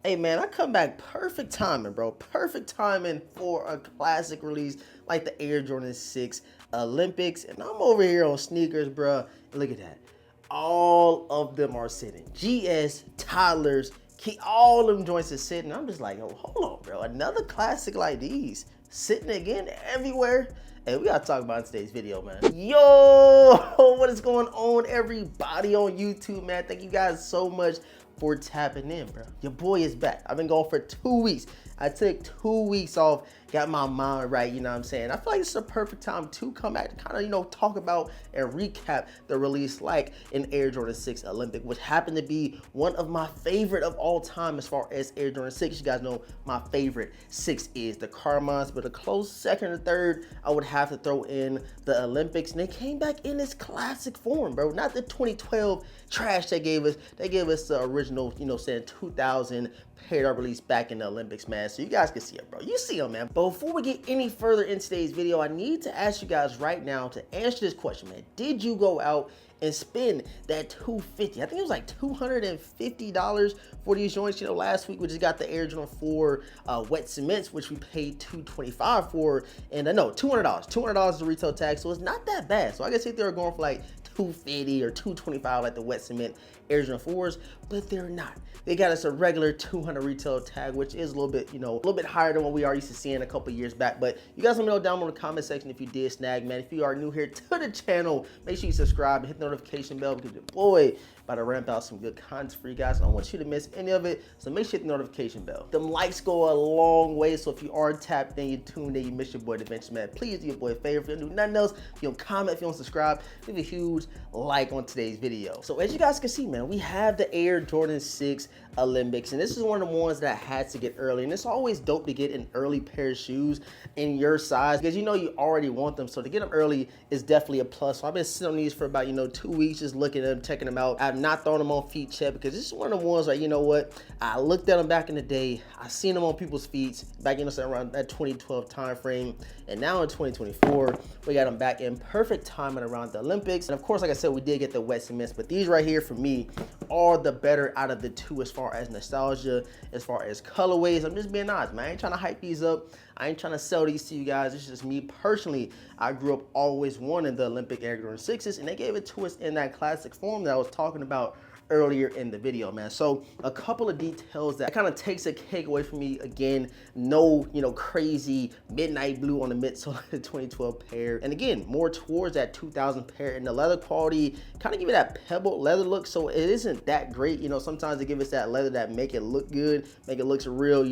Hey man, I come back perfect timing, bro. Perfect timing for a classic release like the Air Jordan 6 Olympics. And I'm over here on sneakers, bro. And look at that. All of them are sitting. GS, toddlers, all of them joints are sitting. I'm just like, oh, hold on, bro. Another classic like these sitting again everywhere. Hey, we gotta talk about in today's video, man. Yo, what is going on, everybody on YouTube, man? Thank you guys so much for tapping in, bro. Your boy is back. I've been gone for 2 weeks. I took 2 weeks off, got my mind right, you know what I'm saying? I feel like it's a perfect time to come back to kind of, talk about and recap the release like in Air Jordan 6 Olympic, which happened to be one of my favorite of all time as far as Air Jordan 6. You guys know my favorite 6 is the Carmines, but a close second or third, I would have to throw in the Olympics. And they came back in this classic form, bro. Not the 2012 trash they gave us. They gave us the original, 2000 paired up release back in the Olympics, man. So you guys can see it, bro. You see them, man. But before we get any further in today's video, I need to ask you guys right now to answer this question, man. Did you go out and spend that $250? I think it was like $250 for these joints. Last week we just got the Air Jordan 4 wet cements, which we paid $225 for, and no, $200. $200 is the retail tag, so it's not that bad. So I guess if they were going for like $250 or $225 like the wet cement Air Jordan 4s, but they're not. They got us a regular $200 retail tag, which is a little bit higher than what we are used to seeing a couple years back. But you guys let me know down in the comment section if you did snag, man. If you are new here to the channel, make sure you subscribe and hit the notification bell because your boy about to ramp out some good content for you guys. I don't want you to miss any of it, so make sure you hit the notification bell. Them likes go a long way, so if you are tapped in, you tuned in, you miss your boy DeVintage, man, please do your boy a favor. If you don't do nothing else, if you don't comment, if you don't subscribe, leave a huge like on today's video. So as you guys can see, man, we have the Air Jordan 6 Olympics, and this is one of the ones that I had to get early, and it's always dope to get an early pair of shoes in your size because you already want them, so to get them early is definitely a plus. So I've been sitting on these for about 2 weeks, just looking at them, checking them out. I've not thrown them on feet check because this is one of the ones like, I looked at them back in the day, I seen them on people's feet back around that 2012 time frame, and now in 2024 we got them back in perfect timing around the Olympics. And of course, like I said, we did get the wet cements, but these right here for me are the better out of the two as far as nostalgia, as far as colorways. I'm just being honest, man. I ain't trying to hype these up. I ain't trying to sell these to you guys. It's just me personally. I grew up always wanting the Olympic Air Jordan 6s, and they gave it to us in that classic form that I was talking about earlier in the video, man. So a couple of details that kind of takes a cake away from me. Again, no, crazy midnight blue on the midsole of the 2012 pair. And again, more towards that 2000 pair, and the leather quality kind of give it that pebbled leather look. So it isn't that great. Sometimes they give us that leather that make it look good, make it look real,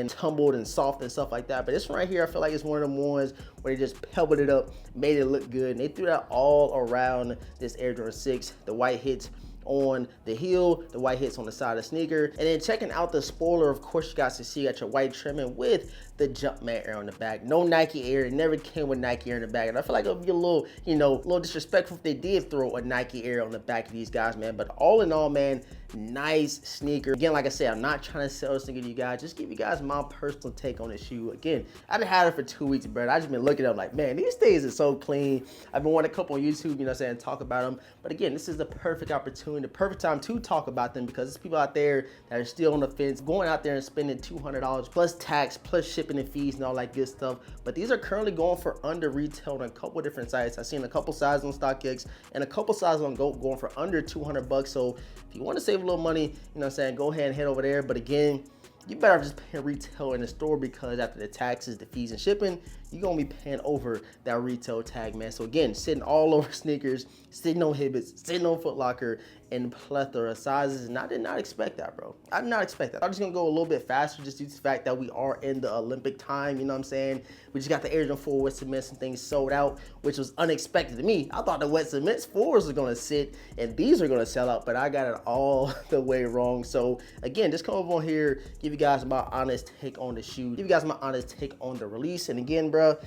tumbled and soft and stuff like that. But this one right here, I feel like it's one of them ones where they just pebbled it up, made it look good. And they threw that all around this Air Jordan 6. The white hits on the heel, the white hits on the side of the sneaker, and then checking out the spoiler, of course you guys can see you got your white trimming with the Jumpman Air on the back. No Nike Air. It never came with Nike Air in the back, and I feel like it would be a little, little disrespectful if they did throw a Nike Air on the back of these guys, man. But all in all, man, nice sneaker. Again, like I said, I'm not trying to sell this sneaker to you guys. Just give you guys my personal take on this shoe. Again, I've had it for 2 weeks, bro. I just been looking at them like, man, these things are so clean. I've been watching a couple on YouTube, talk about them. But again, this is the perfect opportunity, the perfect time to talk about them because there's people out there that are still on the fence, going out there and spending $200 plus tax, plus shipping and fees and all that good stuff. But these are currently going for under retail on a couple different sites. I've seen a couple sizes on StockX and a couple sizes on GOAT going for under $200. So if you want to save a little money, go ahead and head over there. But again, you better just pay retail in the store because after the taxes, the fees, and shipping, you're gonna be paying over that retail tag, man. So again, sitting all over sneakers, sitting on Hibbets, sitting on Foot Locker, in plethora of sizes, and I did not expect that, bro. I did not expect that. I'm just gonna go a little bit faster just due to the fact that we are in the Olympic time, you know what I'm saying? We just got the Air Jordan 4 wet cements and things sold out, which was unexpected to me. I thought the wet cements 4s were gonna sit and these are gonna sell out, but I got it all the way wrong. So again, just come over on here, give you guys my honest take on the shoe, give you guys my honest take on the release. And again, bro, a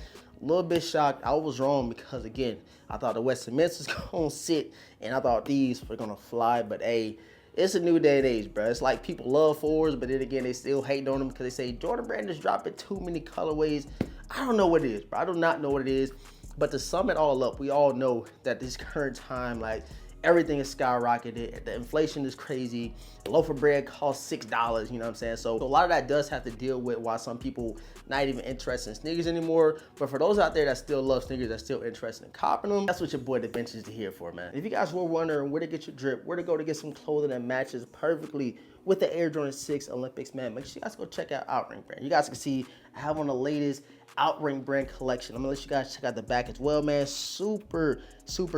little bit shocked. I was wrong because again, I thought the wet cements was gonna sit and I thought these were gonna fly, but hey, it's a new day and age, bro. It's like people love 4s, but then again, they still hate on them because they say Jordan Brand is dropping too many colorways. I don't know what it is, bro. I do not know what it is, but to sum it all up, we all know that this current time, like, everything is skyrocketed. The inflation is crazy. A loaf of bread costs $6, you know what I'm saying? So a lot of that does have to deal with why some people not even interested in sneakers anymore. But for those out there that still love sneakers, that's still interested in copping them, that's what your boy DeVintage is here for, man. If you guys were wondering where to get your drip, where to go to get some clothing that matches perfectly with the Air Jordan 6 Olympics, man, make sure you guys go check out OutRank Brand. You guys can see I have on the latest OutRank Brand collection. I'm gonna let you guys check out the back as well, man. Super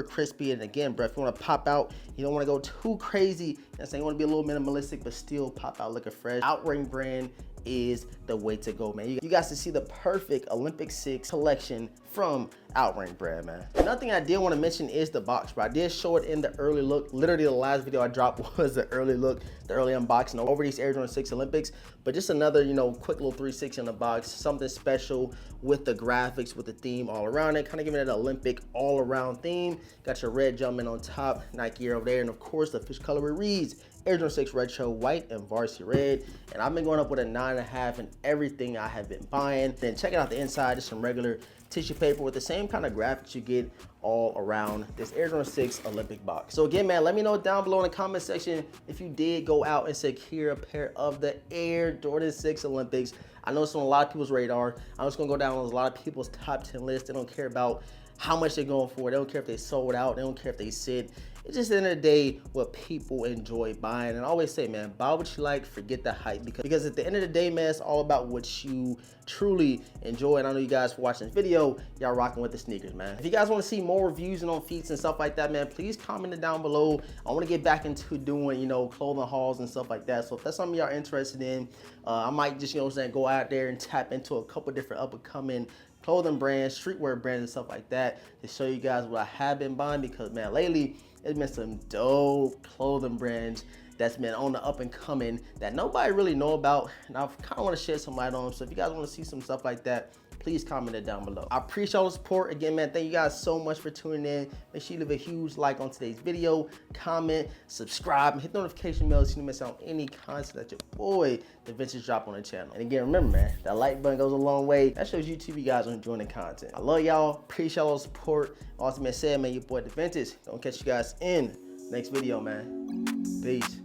crispy. And again, bro, if you want to pop out, you don't want to go too crazy. I'm saying you want to be a little minimalistic, but still pop out looking fresh. OutRank Brand is the way to go, man. You guys can see the perfect Olympic 6 collection from OutRank Brand, man. Another thing I did want to mention is the box, bro. I did show it in the early look. Literally the last video I dropped was the early look, the early unboxing over these Air Jordan 6 Olympics. But just another, you know, quick little 360 in the box, something special with the graphics, with the theme all around it, kind of giving it an Olympic all around theme. Got your red jumpman on top, Nike Air over there, and of course the official colorway reads Air Jordan 6 Retro White and Varsity Red. And I've been going up with a 9.5 in everything I have been buying. Then checking out the inside, just some regular tissue paper with the same kind of graphics you get all around this Air Jordan 6 Olympic box. So again, man, let me know down below in the comment section if you did go out and secure a pair of the Air Jordan 6 Olympics. I know it's on a lot of people's radar. I'm just gonna go down on a lot of people's top 10 list. They don't care about how much they're going for. They don't care if they sold out. They don't care if they sit. It's just at the end of the day what people enjoy buying. And I always say, man, buy what you like, forget the hype. Because at the end of the day, man, it's all about what you truly enjoy. And I know you guys for watching this video, y'all rocking with the sneakers, man. If you guys want to see more reviews and on feats and stuff like that, man, please comment it down below. I want to get back into doing, you know, clothing hauls and stuff like that. So if that's something y'all interested in, I might just, you know what I'm saying, go out there and tap into a couple different up and coming clothing brands, streetwear brands and stuff like that to show you guys what I have been buying. Because, man, lately it's been some dope clothing brands that's been on the up and coming that nobody really know about, and I kind of want to shed some light on them. So if you guys want to see some stuff like that, please comment it down below. I appreciate all the support. Again, man, thank you guys so much for tuning in. Make sure you leave a huge like on today's video, comment, subscribe, and hit the notification bell so you don't miss out on any content that your boy DeVintage drop on the channel. And again, remember, man, that like button goes a long way. That shows YouTube you guys are enjoying the content. I love y'all. Appreciate all the support. Also, man, said, man, your boy DeVintage. Gonna catch you guys in the next video, man. Peace.